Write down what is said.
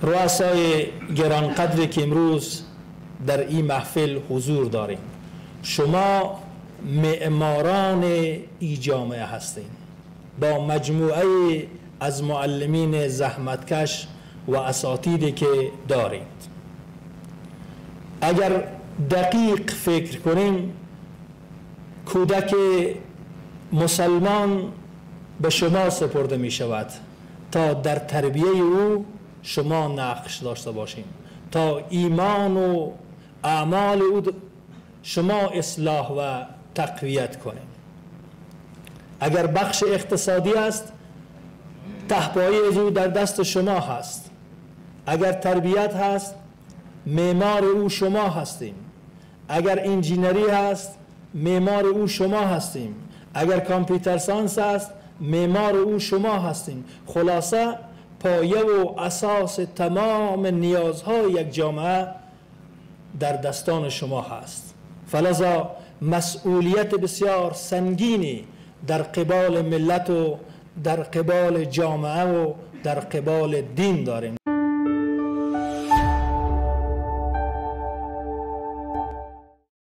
رؤسای گرانقدری که امروز در این محفل حضور داریم، شما معماران این جامعه هستین با مجموعه از معلمین زحمتکش و اساتیدی که دارید. اگر دقیق فکر کنیم، کودک مسلمان به شما سپرده می شود تا در تربیه او شما نقش داشته باشیم، تا ایمان و اعمال او شما اصلاح و تقویت کنیم. اگر بخش اقتصادی است، ته‌پایی از او در دست شما هست. اگر تربیت هست، معمار او شما هستیم. اگر انجینری هست، معمار او شما هستیم. اگر کامپیوتر ساینس است، معمار او شما هستیم. خلاصه پایه و اساس تمام نیازهای یک جامعه در دستان شما هست. فلذا مسئولیت بسیار سنگینی در قبال ملت و در قبال جامعه و در قبال دین داریم.